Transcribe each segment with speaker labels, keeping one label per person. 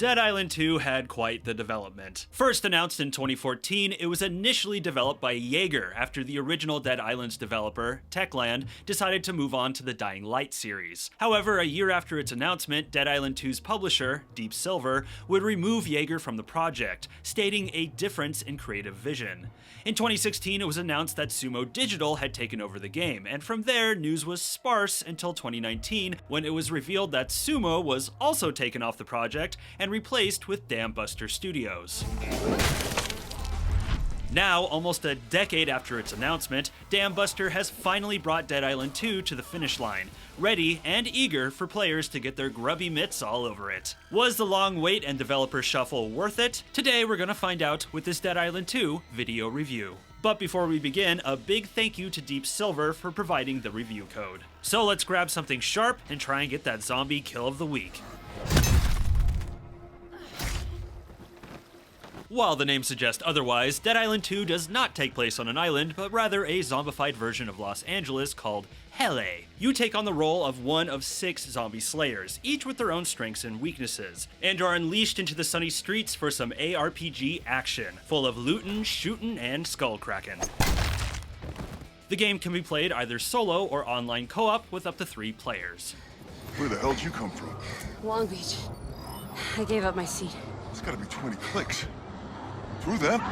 Speaker 1: Dead Island 2 had quite the development. First announced in 2014, it was initially developed by Jaeger after the original Dead Island's developer, Techland, decided to move on to the Dying Light series. However, a year after its announcement, Dead Island 2's publisher, Deep Silver, would remove Jaeger from the project, stating a difference in creative vision. In 2016, it was announced that Sumo Digital had taken over the game, and from there, news was sparse until 2019, when it was revealed that Sumo was also taken off the project and replaced with Dambuster Studios. Now, almost a decade after its announcement, Dambuster has finally brought Dead Island 2 to the finish line, ready and eager for players to get their grubby mitts all over it. Was the long wait and developer shuffle worth it? Today we're gonna find out with this Dead Island 2 video review. But before we begin, a big thank you to Deep Silver for providing the review code. So let's grab something sharp and try and get that zombie kill of the week. While the name suggests otherwise, Dead Island 2 does not take place on an island, but rather a zombified version of Los Angeles called LA. You take on the role of one of 6 zombie slayers, each with their own strengths and weaknesses, and are unleashed into the sunny streets for some ARPG action, full of lootin', shootin', and skull-crackin'. The game can be played either solo or online co-op with up to 3 players.
Speaker 2: Where the hell did you come from?
Speaker 3: Long Beach. I gave up my seat.
Speaker 2: It's gotta be 20 clicks. Through them?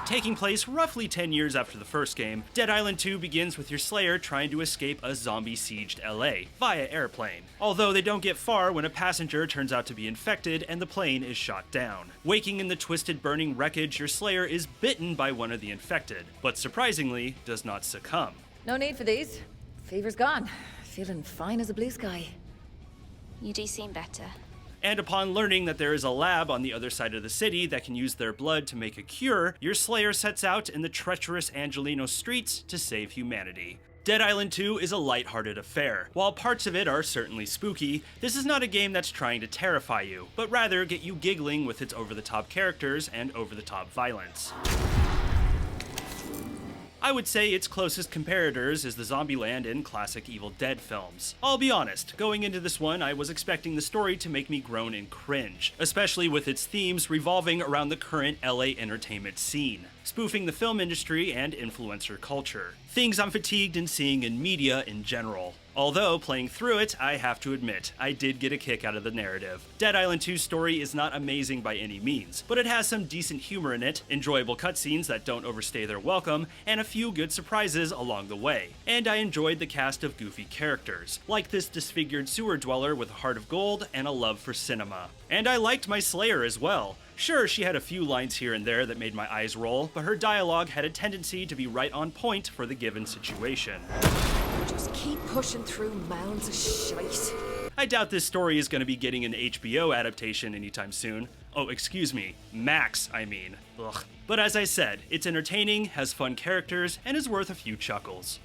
Speaker 1: Taking place roughly 10 years after the first game, Dead Island 2 begins with your Slayer trying to escape a zombie-sieged LA via airplane. Although they don't get far when a passenger turns out to be infected and the plane is shot down. Waking in the twisted burning wreckage, your Slayer is bitten by one of the infected, but surprisingly does not succumb.
Speaker 4: No need for these. Fever's gone. Feeling fine as a blue sky.
Speaker 3: You do seem better.
Speaker 1: And upon learning that there is a lab on the other side of the city that can use their blood to make a cure, your Slayer sets out in the treacherous Angelino streets to save humanity. Dead Island 2 is a lighthearted affair. While parts of it are certainly spooky, this is not a game that's trying to terrify you, but rather get you giggling with its over-the-top characters and over-the-top violence. I would say its closest comparators is the Zombieland and classic Evil Dead films. I'll be honest, going into this one I was expecting the story to make me groan and cringe, especially with its themes revolving around the current LA entertainment scene, spoofing the film industry and influencer culture. Things I'm fatigued in seeing in media in general. Although, playing through it, I have to admit, I did get a kick out of the narrative. Dead Island 2's story is not amazing by any means, but it has some decent humor in it, enjoyable cutscenes that don't overstay their welcome, and a few good surprises along the way. And I enjoyed the cast of goofy characters, like this disfigured sewer dweller with a heart of gold and a love for cinema. And I liked my Slayer as well. Sure, she had a few lines here and there that made my eyes roll, but her dialogue had a tendency to be right on point for the given situation.
Speaker 4: Just keep pushing through mounds of shite.
Speaker 1: I doubt this story is going to be getting an HBO adaptation anytime soon. Oh, excuse me, Max, I mean. Ugh. But as I said, it's entertaining, has fun characters, and is worth a few chuckles.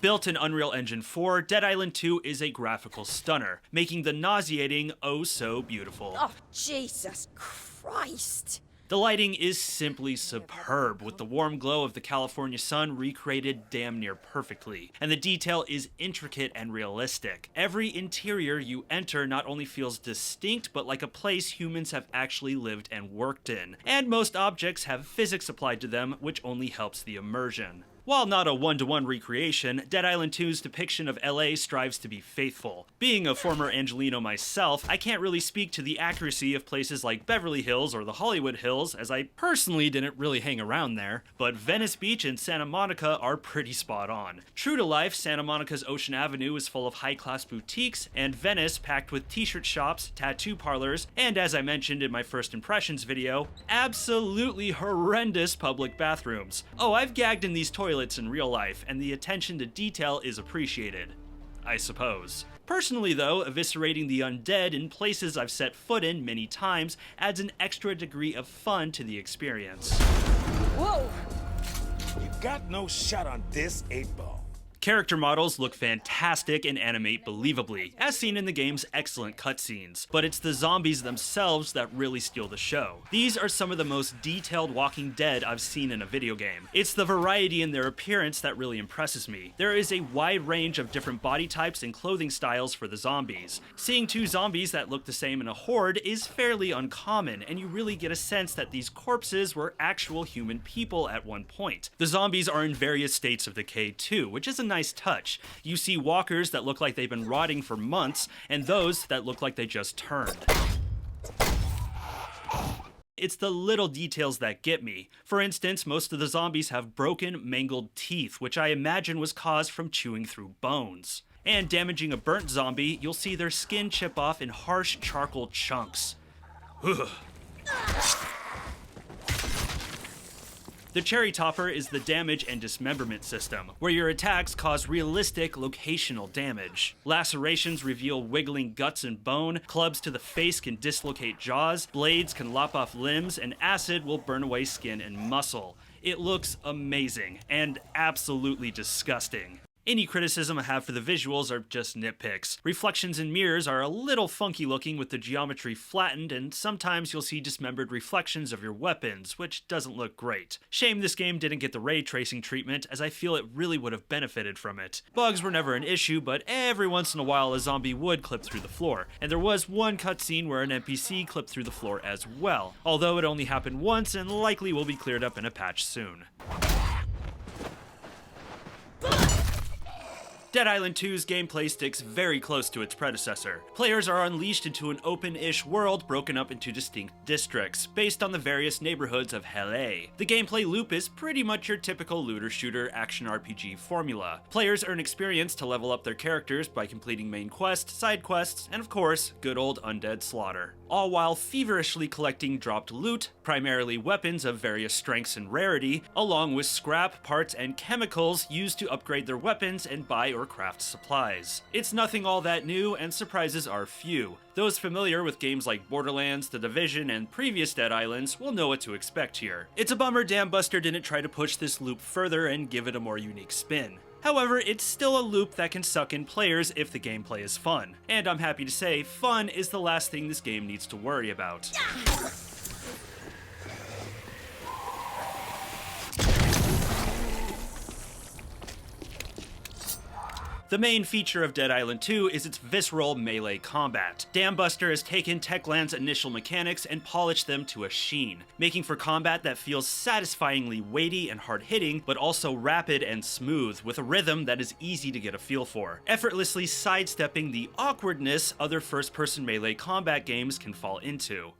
Speaker 1: Built in Unreal Engine 4, Dead Island 2 is a graphical stunner, making the nauseating oh so beautiful.
Speaker 4: Oh, Jesus Christ.
Speaker 1: The lighting is simply superb, with the warm glow of the California sun recreated damn near perfectly, and the detail is intricate and realistic. Every interior you enter not only feels distinct, but like a place humans have actually lived and worked in, and most objects have physics applied to them, which only helps the immersion. While not a one-to-one recreation, Dead Island 2's depiction of LA strives to be faithful. Being a former Angelino myself, I can't really speak to the accuracy of places like Beverly Hills or the Hollywood Hills, as I personally didn't really hang around there, but Venice Beach and Santa Monica are pretty spot on. True to life, Santa Monica's Ocean Avenue is full of high-class boutiques, and Venice packed with t-shirt shops, tattoo parlors, and as I mentioned in my first impressions video, absolutely horrendous public bathrooms. Oh, I've gagged in these toilets in real life, and the attention to detail is appreciated, I suppose. Personally though, eviscerating the undead in places I've set foot in many times adds an extra degree of fun to the experience.
Speaker 4: Whoa!
Speaker 5: You got no shot on this 8-ball.
Speaker 1: Character models look fantastic and animate believably, as seen in the game's excellent cutscenes, but it's the zombies themselves that really steal the show. These are some of the most detailed Walking Dead I've seen in a video game. It's the variety in their appearance that really impresses me. There is a wide range of different body types and clothing styles for the zombies. Seeing two zombies that look the same in a horde is fairly uncommon, and you really get a sense that these corpses were actual human people at one point. The zombies are in various states of decay too, which is a nice touch. You see walkers that look like they've been rotting for months, and those that look like they just turned. It's the little details that get me. For instance, most of the zombies have broken, mangled teeth, which I imagine was caused from chewing through bones. And damaging a burnt zombie, you'll see their skin chip off in harsh charcoal chunks. Ugh. The cherry topper is the damage and dismemberment system, where your attacks cause realistic locational damage. Lacerations reveal wiggling guts and bone, clubs to the face can dislocate jaws, blades can lop off limbs, and acid will burn away skin and muscle. It looks amazing, and absolutely disgusting. Any criticism I have for the visuals are just nitpicks. Reflections in mirrors are a little funky looking with the geometry flattened, and sometimes you'll see dismembered reflections of your weapons, which doesn't look great. Shame this game didn't get the ray tracing treatment, as I feel it really would have benefited from it. Bugs were never an issue, but every once in a while a zombie would clip through the floor, and there was one cutscene where an NPC clipped through the floor as well, although it only happened once and likely will be cleared up in a patch soon. Dead Island 2's gameplay sticks very close to its predecessor. Players are unleashed into an open-ish world broken up into distinct districts, based on the various neighborhoods of LA. The gameplay loop is pretty much your typical looter-shooter action RPG formula. Players earn experience to level up their characters by completing main quests, side quests, and of course, good old undead slaughter. All while feverishly collecting dropped loot, primarily weapons of various strengths and rarity, along with scrap, parts, and chemicals used to upgrade their weapons and buy or craft supplies. It's nothing all that new, and surprises are few. Those familiar with games like Borderlands, The Division, and previous Dead Islands will know what to expect here. It's a bummer Dambuster didn't try to push this loop further and give it a more unique spin. However, it's still a loop that can suck in players if the gameplay is fun. And I'm happy to say, fun is the last thing this game needs to worry about. The main feature of Dead Island 2 is its visceral melee combat. Dambuster has taken Techland's initial mechanics and polished them to a sheen, making for combat that feels satisfyingly weighty and hard-hitting, but also rapid and smooth, with a rhythm that is easy to get a feel for, effortlessly sidestepping the awkwardness other first-person melee combat games can fall into.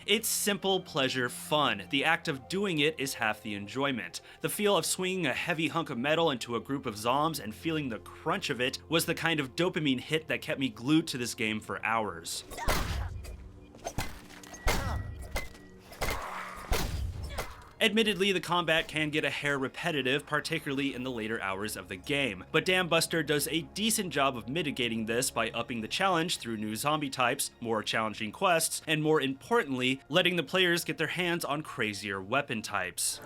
Speaker 1: It's simple pleasure fun. The act of doing it is half the enjoyment. The feel of swinging a heavy hunk of metal into a group of zombs and feeling the crunch of it was the kind of dopamine hit that kept me glued to this game for hours. Admittedly, the combat can get a hair repetitive, particularly in the later hours of the game, but Dambuster does a decent job of mitigating this by upping the challenge through new zombie types, more challenging quests, and more importantly, letting the players get their hands on crazier weapon types.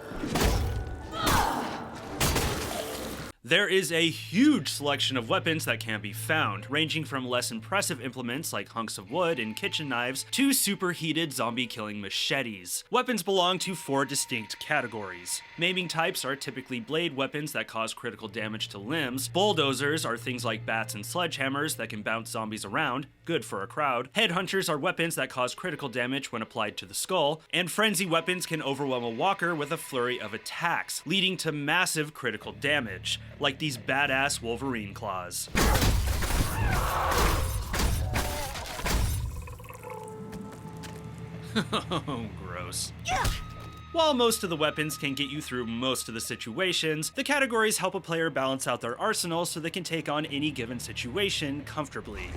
Speaker 1: There is a huge selection of weapons that can be found, ranging from less impressive implements like hunks of wood and kitchen knives to superheated zombie-killing machetes. Weapons belong to 4 distinct categories. Maiming types are typically blade weapons that cause critical damage to limbs. Bulldozers are things like bats and sledgehammers that can bounce zombies around, good for a crowd. Headhunters are weapons that cause critical damage when applied to the skull. And frenzy weapons can overwhelm a walker with a flurry of attacks, leading to massive critical damage, like these badass Wolverine claws. Oh, gross. While most of the weapons can get you through most of the situations, the categories help a player balance out their arsenal so they can take on any given situation comfortably.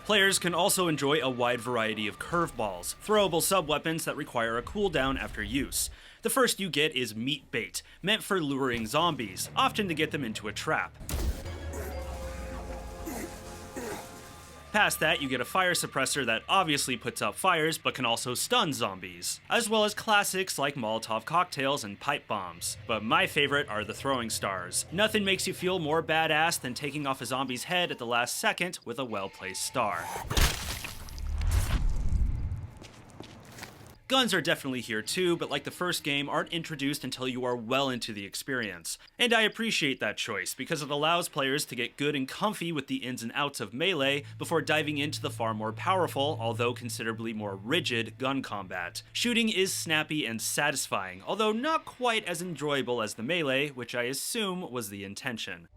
Speaker 1: Players can also enjoy a wide variety of curveballs, throwable sub-weapons that require a cooldown after use. The first you get is Meat Bait, meant for luring zombies, often to get them into a trap. Past that, you get a fire suppressor that obviously puts out fires but can also stun zombies, as well as classics like Molotov cocktails and pipe bombs. But my favorite are the throwing stars. Nothing makes you feel more badass than taking off a zombie's head at the last second with a well-placed star. Guns are definitely here too, but like the first game, aren't introduced until you are well into the experience. And I appreciate that choice, because it allows players to get good and comfy with the ins and outs of melee before diving into the far more powerful, although considerably more rigid, gun combat. Shooting is snappy and satisfying, although not quite as enjoyable as the melee, which I assume was the intention.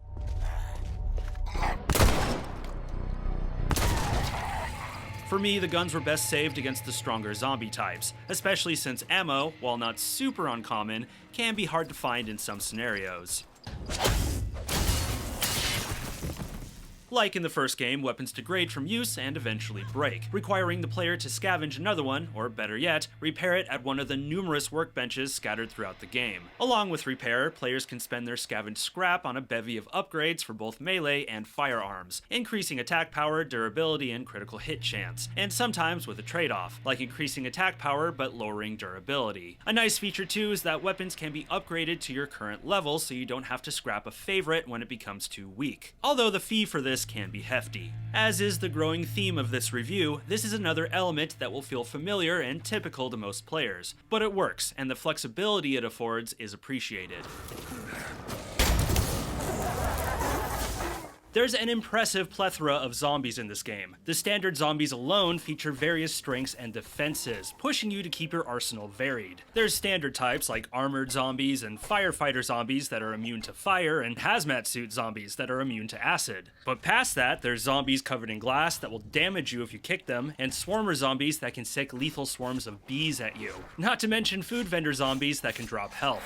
Speaker 1: For me, the guns were best saved against the stronger zombie types, especially since ammo, while not super uncommon, can be hard to find in some scenarios. Like in the first game, weapons degrade from use and eventually break, requiring the player to scavenge another one, or better yet, repair it at one of the numerous workbenches scattered throughout the game. Along with repair, players can spend their scavenged scrap on a bevy of upgrades for both melee and firearms, increasing attack power, durability, and critical hit chance, and sometimes with a trade-off, like increasing attack power but lowering durability. A nice feature too is that weapons can be upgraded to your current level so you don't have to scrap a favorite when it becomes too weak, although the fee for this can be hefty. As is the growing theme of this review, this is another element that will feel familiar and typical to most players, but it works, and the flexibility it affords is appreciated. There's an impressive plethora of zombies in this game. The standard zombies alone feature various strengths and defenses, pushing you to keep your arsenal varied. There's standard types like armored zombies and firefighter zombies that are immune to fire, and hazmat suit zombies that are immune to acid. But past that, there's zombies covered in glass that will damage you if you kick them, and swarmer zombies that can sick lethal swarms of bees at you. Not to mention food vendor zombies that can drop health.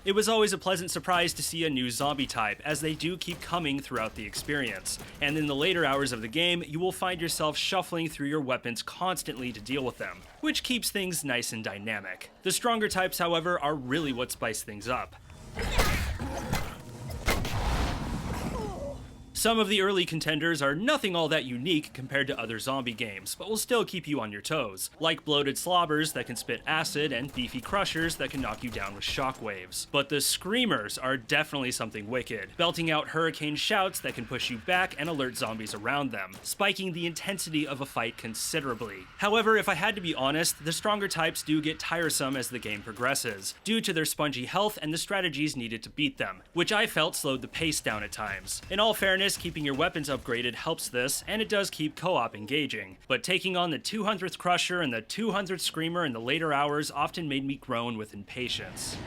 Speaker 1: It was always a pleasant surprise to see a new zombie type, as they do keep coming throughout the experience. And in the later hours of the game, you will find yourself shuffling through your weapons constantly to deal with them, which keeps things nice and dynamic. The stronger types, however, are really what spice things up. Some of the early contenders are nothing all that unique compared to other zombie games, but will still keep you on your toes, like bloated slobbers that can spit acid and beefy crushers that can knock you down with shockwaves. But the screamers are definitely something wicked, belting out hurricane shouts that can push you back and alert zombies around them, spiking the intensity of a fight considerably. However, if I had to be honest, the stronger types do get tiresome as the game progresses, due to their spongy health and the strategies needed to beat them, which I felt slowed the pace down at times. In all fairness, keeping your weapons upgraded helps this, and it does keep co-op engaging. But taking on the 200th Crusher and the 200th Screamer in the later hours often made me groan with impatience.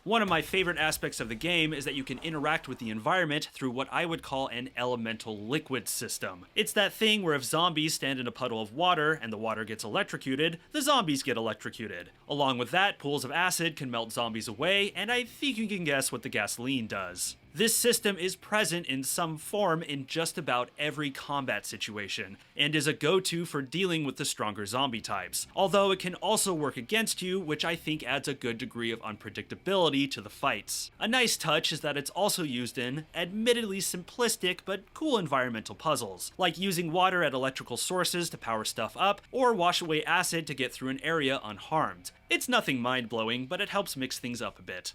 Speaker 1: One of my favorite aspects of the game is that you can interact with the environment through what I would call an elemental liquid system. It's that thing where if zombies stand in a puddle of water and the water gets electrocuted, the zombies get electrocuted. Along with that, pools of acid can melt zombies away, and I think you can guess what the gasoline does. This system is present in some form in just about every combat situation, and is a go-to for dealing with the stronger zombie types, although it can also work against you, which I think adds a good degree of unpredictability to the fights. A nice touch is that it's also used in, admittedly simplistic but cool environmental puzzles, like using water at electrical sources to power stuff up, or wash away acid to get through an area unharmed. It's nothing mind-blowing, but it helps mix things up a bit.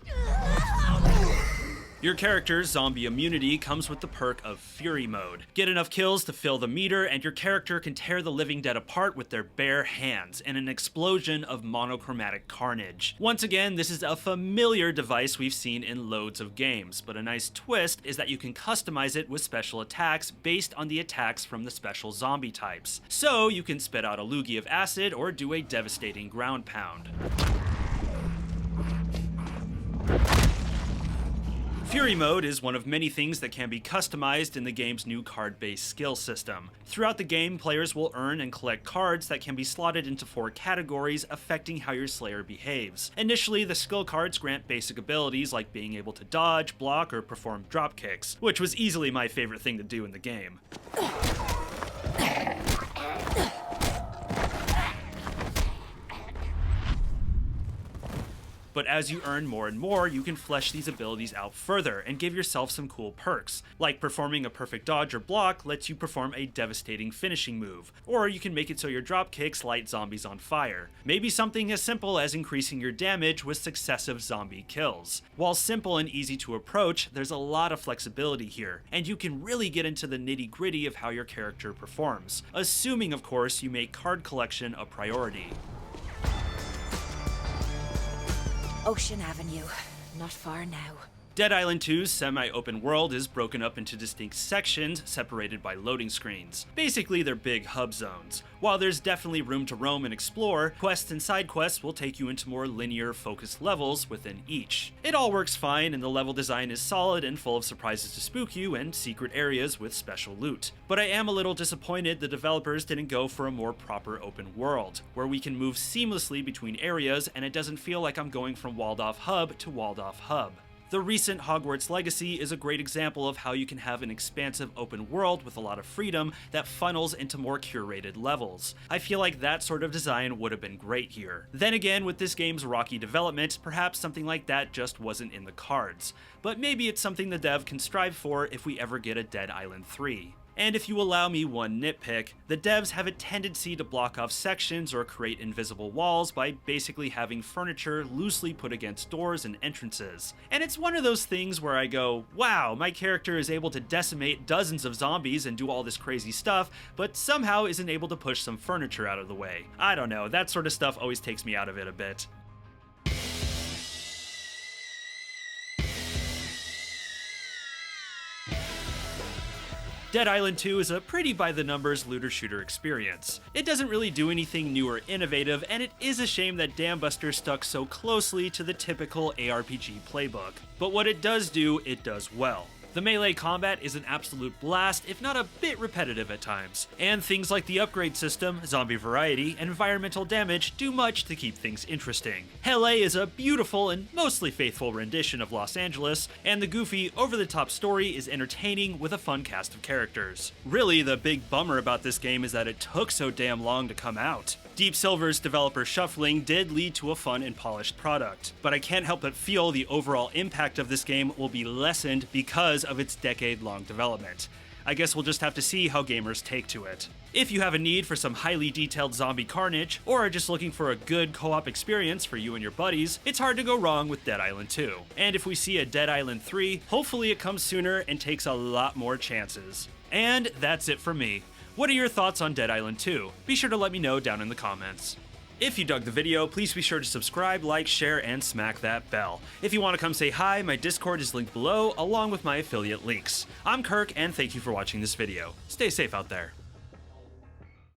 Speaker 1: Your character's zombie immunity comes with the perk of Fury Mode. Get enough kills to fill the meter, and your character can tear the living dead apart with their bare hands in an explosion of monochromatic carnage. Once again, this is a familiar device we've seen in loads of games, but a nice twist is that you can customize it with special attacks based on the attacks from the special zombie types. So you can spit out a loogie of acid or do a devastating ground pound. Fury Mode is one of many things that can be customized in the game's new card-based skill system. Throughout the game, players will earn and collect cards that can be slotted into 4 categories affecting how your Slayer behaves. Initially, the skill cards grant basic abilities like being able to dodge, block, or perform drop kicks, which was easily my favorite thing to do in the game. but as you earn more and more, you can flesh these abilities out further and give yourself some cool perks, like performing a perfect dodge or block lets you perform a devastating finishing move, or you can make it so your drop kicks light zombies on fire. Maybe something as simple as increasing your damage with successive zombie kills. While simple and easy to approach, there's a lot of flexibility here, and you can really get into the nitty-gritty of how your character performs, assuming of course you make card collection a priority.
Speaker 4: Ocean Avenue. Not far now.
Speaker 1: Dead Island 2's semi-open world is broken up into distinct sections separated by loading screens. Basically, they're big hub zones. While there's definitely room to roam and explore, quests and side quests will take you into more linear, focused levels within each. It all works fine, and the level design is solid and full of surprises to spook you and secret areas with special loot. But I am a little disappointed the developers didn't go for a more proper open world, where we can move seamlessly between areas and it doesn't feel like I'm going from walled-off hub to walled-off hub. The recent Hogwarts Legacy is a great example of how you can have an expansive open world with a lot of freedom that funnels into more curated levels. I feel like that sort of design would have been great here. Then again, with this game's rocky development, perhaps something like that just wasn't in the cards. But maybe it's something the dev can strive for if we ever get a Dead Island 3. And if you allow me one nitpick, the devs have a tendency to block off sections or create invisible walls by basically having furniture loosely put against doors and entrances. And it's one of those things where I go, wow, my character is able to decimate dozens of zombies and do all this crazy stuff, but somehow isn't able to push some furniture out of the way. I don't know, that sort of stuff always takes me out of it a bit. Dead Island 2 is a pretty by-the-numbers looter-shooter experience. It doesn't really do anything new or innovative, and it is a shame that Dambuster stuck so closely to the typical ARPG playbook. But what it does do, it does well. The melee combat is an absolute blast, if not a bit repetitive at times. And things like the upgrade system, zombie variety, and environmental damage do much to keep things interesting. LA is a beautiful and mostly faithful rendition of Los Angeles, and the goofy, over-the-top story is entertaining with a fun cast of characters. Really, the big bummer about this game is that it took so damn long to come out. Deep Silver's developer shuffling did lead to a fun and polished product, but I can't help but feel the overall impact of this game will be lessened because of its decade-long development. I guess we'll just have to see how gamers take to it. If you have a need for some highly detailed zombie carnage, or are just looking for a good co-op experience for you and your buddies, it's hard to go wrong with Dead Island 2. And if we see a Dead Island 3, hopefully it comes sooner and takes a lot more chances. And that's it for me. What are your thoughts on Dead Island 2? Be sure to let me know down in the comments. If you dug the video, please be sure to subscribe, like, share, and smack that bell. If you want to come say hi, my Discord is linked below, along with my affiliate links. I'm Kirk, and thank you for watching this video. Stay safe out there.